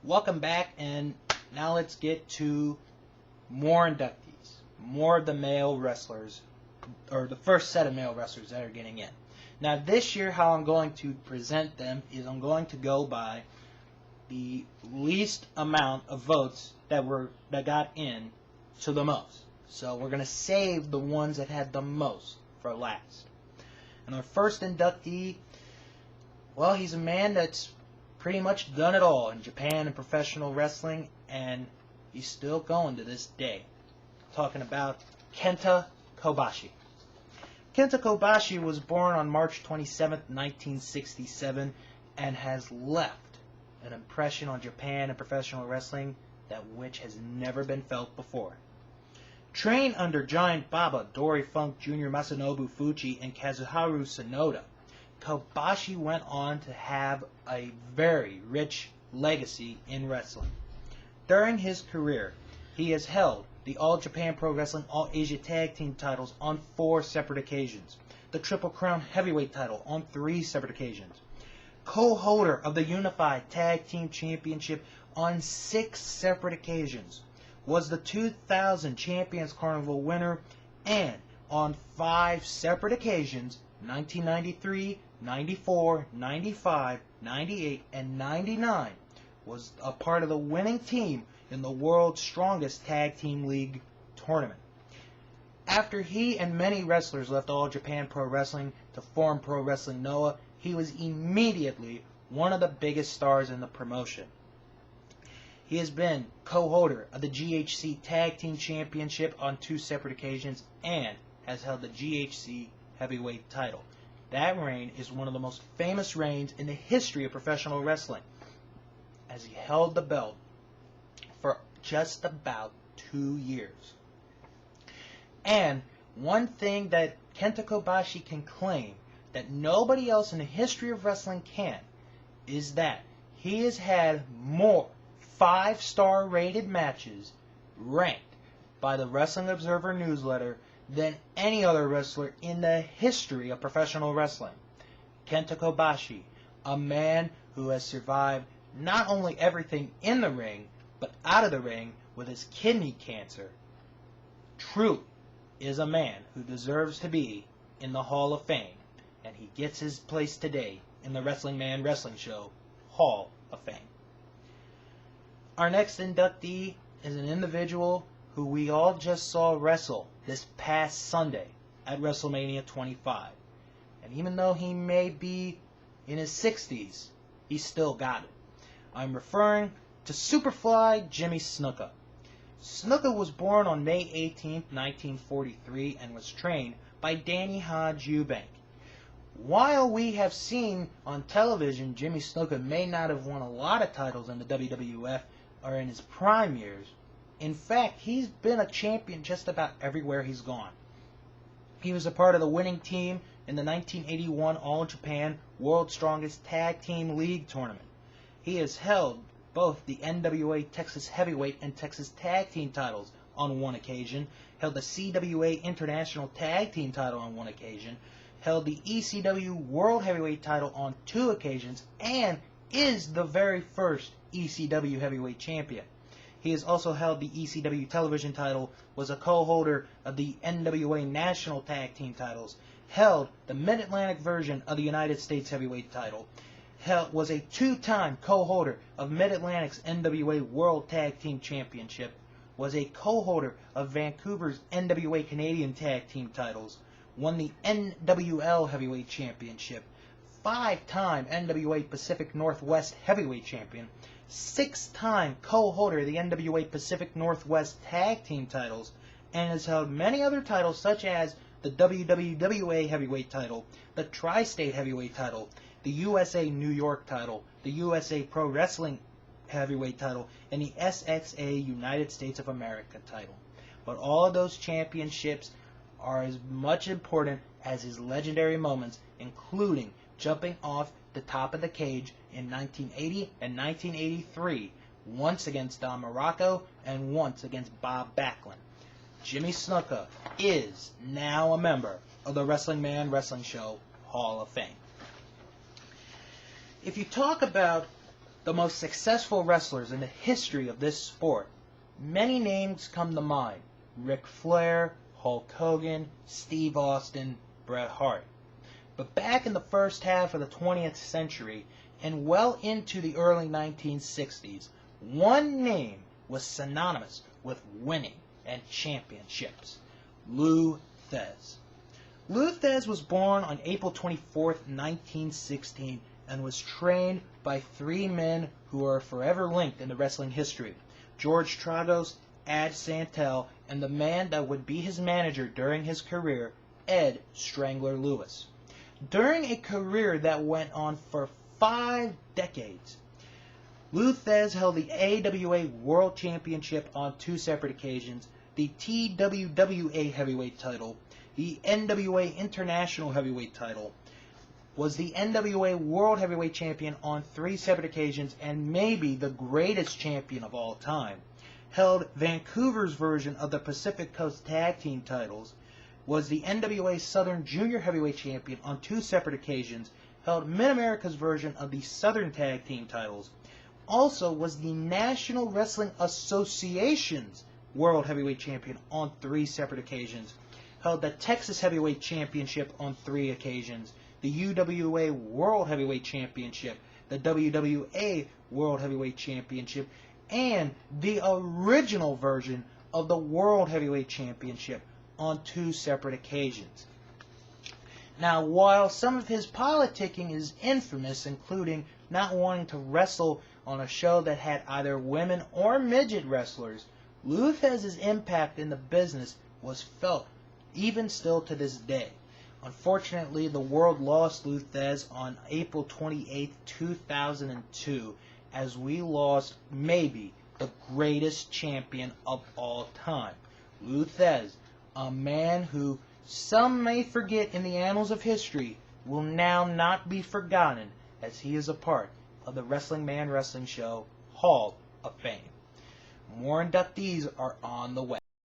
Welcome back, and now let's get to more inductees, more of the male wrestlers, or the first set of male wrestlers that are getting in. Now this year, how I'm going to present them is I'm going to go by the least amount of votes that got in to the most. So we're going to save the ones that had the most for last. And our first inductee, well, he's a man that's pretty much done it all in Japan and professional wrestling, and he's still going to this day. Talking about Kenta Kobashi. Kenta Kobashi was born on March 27, 1967, and has left an impression on Japan and professional wrestling that which has never been felt before. Trained under Giant Baba, Dory Funk Jr., Masanobu Fuji, and Kazuharu Sonoda, Kobashi went on to have a very rich legacy in wrestling. During his career, he has held the All Japan Pro Wrestling All Asia Tag Team titles on 4 separate occasions, the Triple Crown Heavyweight title on 3 separate occasions, co-holder of the Unified Tag Team Championship on 6 separate occasions, was the 2000 Champions Carnival winner, and on 5 separate occasions, 1993, 94, 95, 98, and 99, was a part of the winning team in the World's Strongest Tag Team League tournament. After he and many wrestlers left All Japan Pro Wrestling to form Pro Wrestling Noah, he was immediately one of the biggest stars in the promotion. He has been co-holder of the GHC Tag Team Championship on 2 separate occasions and has held the GHC Heavyweight title. That reign is one of the most famous reigns in the history of professional wrestling, as he held the belt for just about 2 years. And one thing that Kenta Kobashi can claim that nobody else in the history of wrestling can is that he has had more 5-star rated matches ranked by the Wrestling Observer newsletter than any other wrestler in the history of professional wrestling. Kenta Kobashi, a man who has survived not only everything in the ring, but out of the ring with his kidney cancer, truly is a man who deserves to be in the Hall of Fame, and he gets his place today in the Wrestling Man Wrestling Show Hall of Fame. Our next inductee is an individual who we all just saw wrestle this past Sunday at WrestleMania 25. And even though he may be in his 60s, he still got it. I'm referring to Superfly Jimmy Snuka. Snuka was born on May 18, 1943, and was trained by Danny Hodge Eubank. While we have seen on television Jimmy Snuka may not have won a lot of titles in the WWF or in his prime years, in fact, he's been a champion just about everywhere he's gone. He was a part of the winning team in the 1981 All Japan World's Strongest Tag Team League tournament. He has held both the NWA Texas Heavyweight and Texas Tag Team titles on 1 occasion, held the CWA International Tag Team title on 1 occasion, held the ECW World Heavyweight title on 2 occasions, and is the very first ECW Heavyweight Champion. He has also held the ECW television title, was a co-holder of the NWA National Tag Team titles, held the Mid-Atlantic version of the United States Heavyweight title, was a 2-time co-holder of Mid-Atlantic's NWA World Tag Team Championship, was a co-holder of Vancouver's NWA Canadian Tag Team titles, won the NWL Heavyweight Championship, 5-time NWA Pacific Northwest Heavyweight Champion, 6-time co-holder of the NWA Pacific Northwest Tag Team titles, and has held many other titles such as the WWWA Heavyweight title, the Tri-State Heavyweight title, the USA New York title, the USA Pro Wrestling Heavyweight title, and the SXA United States of America title. But all of those championships are as much important as his legendary moments, including jumping off the top of the cage in 1980 and 1983, once against Don Morocco and once against Bob Backlund. Jimmy Snuka is now a member of the Wrestling Man Wrestling Show Hall of Fame. If you talk about the most successful wrestlers in the history of this sport, many names come to mind: Ric Flair, Hulk Hogan, Steve Austin, Bret Hart. But back in the first half of the 20th century and well into the early 1960s, one name was synonymous with winning and championships: Lou Thesz. Lou Thesz was born on April 24, 1916, and was trained by three men who are forever linked in the wrestling history: George Tragos, Ad Santel, and the man that would be his manager during his career, Ed Strangler Lewis. During a career that went on for 5 decades, Lou Thesz held the AWA World Championship on 2 separate occasions, the TWWA Heavyweight title, the NWA International Heavyweight title, was the NWA World Heavyweight Champion on 3 separate occasions, and maybe the greatest champion of all time, held Vancouver's version of the Pacific Coast Tag Team titles, was the NWA Southern Junior Heavyweight Champion on 2 separate occasions, held Mid-America's version of the Southern Tag Team titles, also was the National Wrestling Association's World Heavyweight Champion on 3 separate occasions, held the Texas Heavyweight Championship on 3 occasions, the UWA World Heavyweight Championship, the WWA World Heavyweight Championship, and the original version of the World Heavyweight Championship on 2 separate occasions. Now, while some of his politicking is infamous, including not wanting to wrestle on a show that had either women or midget wrestlers, Lou Thesz's impact in the business was felt even still to this day. Unfortunately, the world lost Lou Thesz on April 28, 2002, as we lost maybe the greatest champion of all time. Lou Thesz, a man who some may forget in the annals of history, will now not be forgotten, as he is a part of the Wrestling Man Wrestling Show Hall of Fame. More inductees are on the way.